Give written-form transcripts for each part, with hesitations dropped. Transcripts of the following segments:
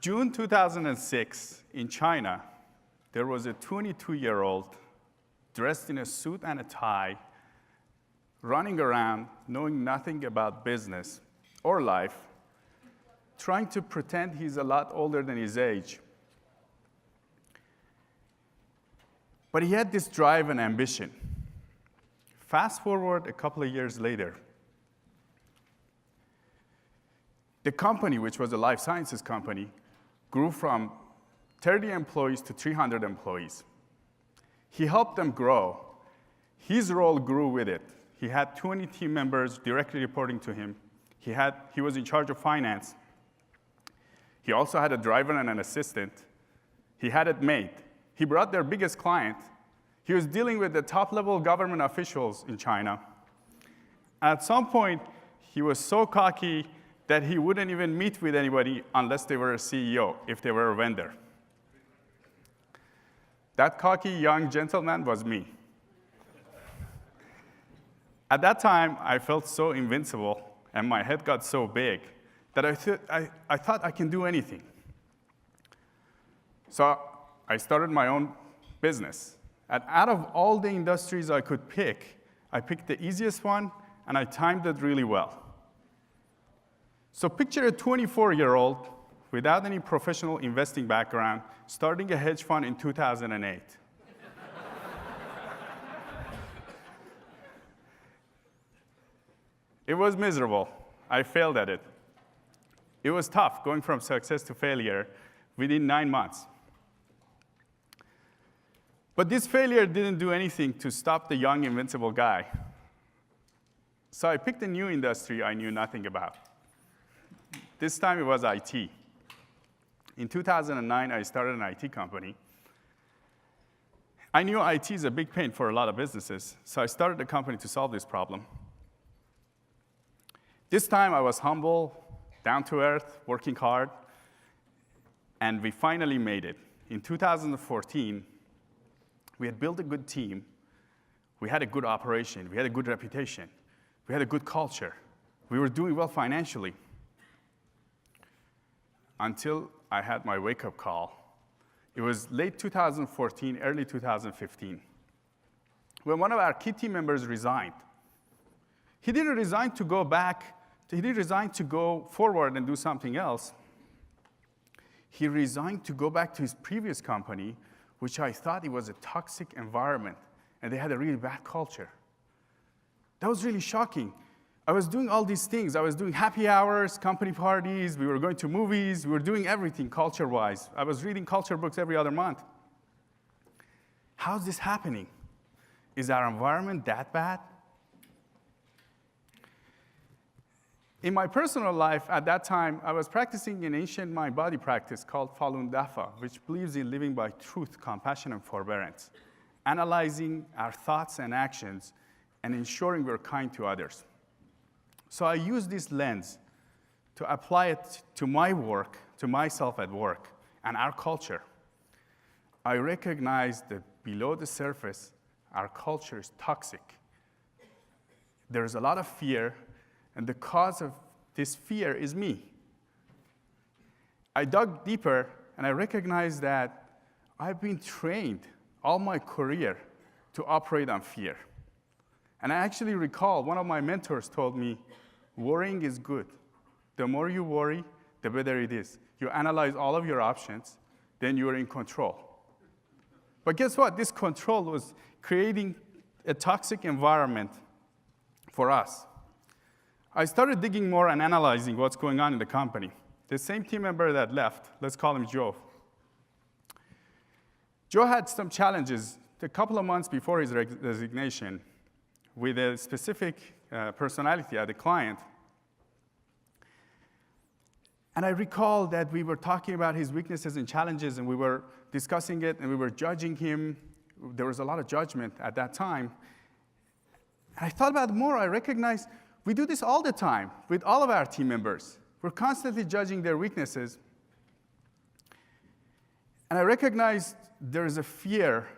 June 2006, in China, there was a 22-year-old dressed in a suit and a tie, running around, knowing nothing about business or life, trying to pretend he's a lot older than his age. But he had this drive and ambition. Fast forward a couple of years later, the company, which was a life sciences company, grew from 30 employees to 300 employees. He helped them grow. His role grew with it. He had 20 team members directly reporting to him. He was in charge of finance. He also had a driver and an assistant. He had it made. He brought their biggest client. He was dealing with the top-level government officials in China. At some point, he was so cocky that he wouldn't even meet with anybody unless they were a CEO, if they were a vendor. That cocky young gentleman was me. At that time, I felt so invincible, and my head got so big that I thought I can do anything. So I started my own business. And out of all the industries I could pick, I picked the easiest one, and I timed it really well. So picture a 24-year-old without any professional investing background starting a hedge fund in 2008. It was miserable. I failed at it. It was tough going from success to failure within 9 months. But this failure didn't do anything to stop the young, invincible guy. So I picked a new industry I knew nothing about. This time it was IT. In 2009, I started an IT company. I knew IT is a big pain for a lot of businesses, so I started a company to solve this problem. This time I was humble, down to earth, working hard, and we finally made it. In 2014, we had built a good team. We had a good operation. We had a good reputation. We had a good culture. We were doing well financially. Until I had my wake-up call. It was late 2014, early 2015, when one of our key team members resigned. He didn't resign to go back. He didn't resign to go forward and do something else. He resigned to go back to his previous company, which I thought it was a toxic environment, and they had a really bad culture. That was really shocking. I was doing all these things. I was doing happy hours, company parties, we were going to movies, we were doing everything culture-wise. I was reading culture books every other month. How's this happening? Is our environment that bad? In my personal life, at that time, I was practicing an ancient mind-body practice called Falun Dafa, which believes in living by truth, compassion, and forbearance, analyzing our thoughts and actions, and ensuring we're kind to others. So I use this lens to apply it to my work, to myself at work, and our culture. I recognize that below the surface, our culture is toxic. There's a lot of fear, and the cause of this fear is me. I dug deeper, and I recognized that I've been trained all my career to operate on fear. And I actually recall one of my mentors told me, worrying is good. The more you worry, the better it is. You analyze all of your options, then you're in control. But guess what? This control was creating a toxic environment for us. I started digging more and analyzing what's going on in the company. The same team member that left, let's call him Joe. Joe had some challenges a couple of months before his resignation with a specific personality at the client. And I recall that we were talking about his weaknesses and challenges, and we were discussing it, and we were judging him. There was a lot of judgment at that time. And I thought about it more. I recognized we do this all the time with all of our team members. We're constantly judging their weaknesses. And I recognized there is a fear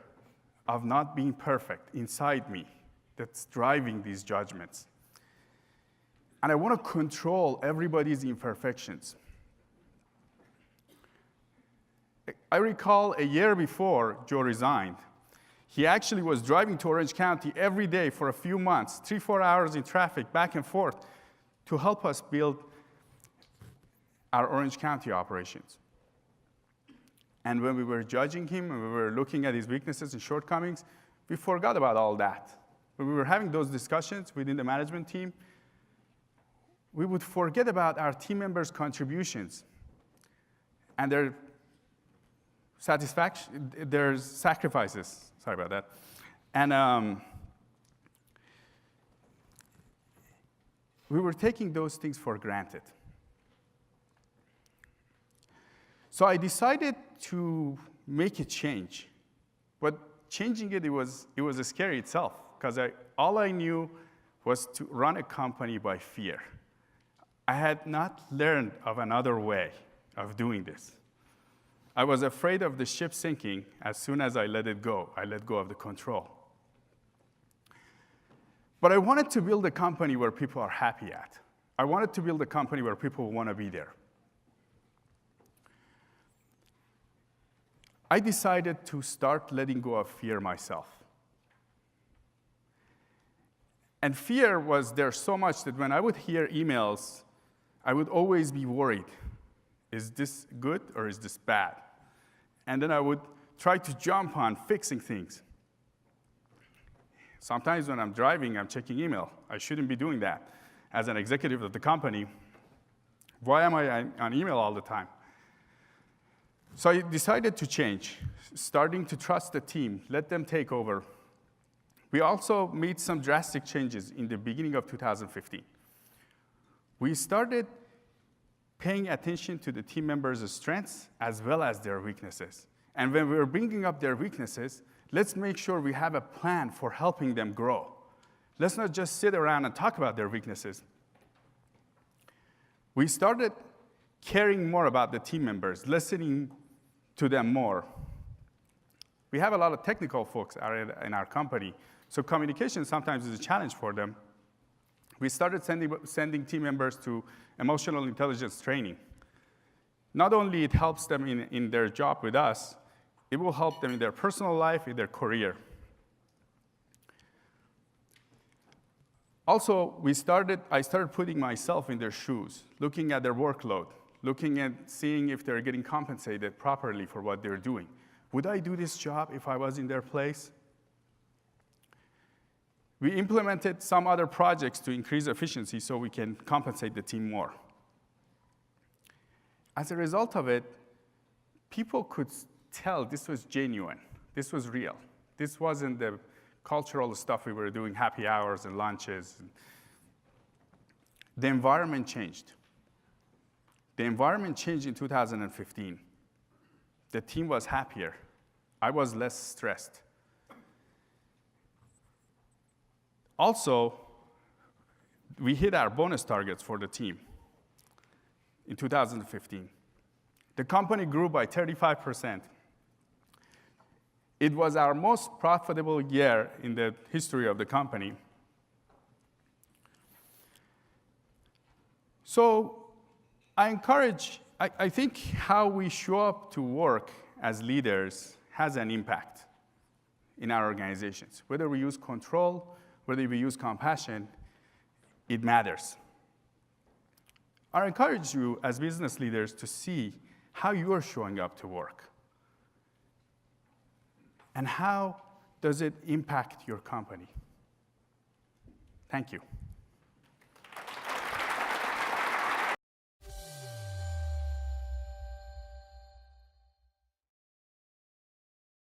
of not being perfect inside me that's driving these judgments. And I want to control everybody's imperfections. I recall a year before Joe resigned, he actually was driving to Orange County every day for a few months, 3-4 hours in traffic, back and forth, to help us build our Orange County operations. And when we were judging him and we were looking at his weaknesses and shortcomings, we forgot about all that. When we were having those discussions within the management team, we would forget about our team members' contributions and their sacrifices. Sorry about that. And we were taking those things for granted. So I decided to make a change. But changing it was scary itself, because all I knew was to run a company by fear. I had not learned of another way of doing this. I was afraid of the ship sinking as soon as I let it go. I let go of the control. But I wanted to build a company where people are happy at. I wanted to build a company where people want to be there. I decided to start letting go of fear myself. And fear was there so much that when I would hear emails, I would always be worried. Is this good or is this bad? And then I would try to jump on fixing things. Sometimes when I'm driving, I'm checking email. I shouldn't be doing that. As an executive of the company, why am I on email all the time? So I decided to change, starting to trust the team, let them take over. We also made some drastic changes in the beginning of 2015. We started paying attention to the team members' strengths as well as their weaknesses. And when we were bringing up their weaknesses, let's make sure we have a plan for helping them grow. Let's not just sit around and talk about their weaknesses. We started caring more about the team members, listening to them more. We have a lot of technical folks in our company, so communication sometimes is a challenge for them. We started sending team members to emotional intelligence training. Not only it helps them in their job with us, it will help them in their personal life, in their career. Also, I started putting myself in their shoes, looking at their workload, looking at seeing if they're getting compensated properly for what they're doing. Would I do this job if I was in their place? We implemented some other projects to increase efficiency so we can compensate the team more. As a result of it, people could tell this was genuine, this was real. This wasn't the cultural stuff we were doing, happy hours and lunches. The environment changed. The environment changed in 2015. The team was happier. I was less stressed. Also, we hit our bonus targets for the team in 2015. The company grew by 35%. It was our most profitable year in the history of the company. So I think how we show up to work as leaders has an impact in our organizations. Whether we use control, whether we use compassion, it matters. I encourage you as business leaders to see how you are showing up to work. And how does it impact your company? Thank you.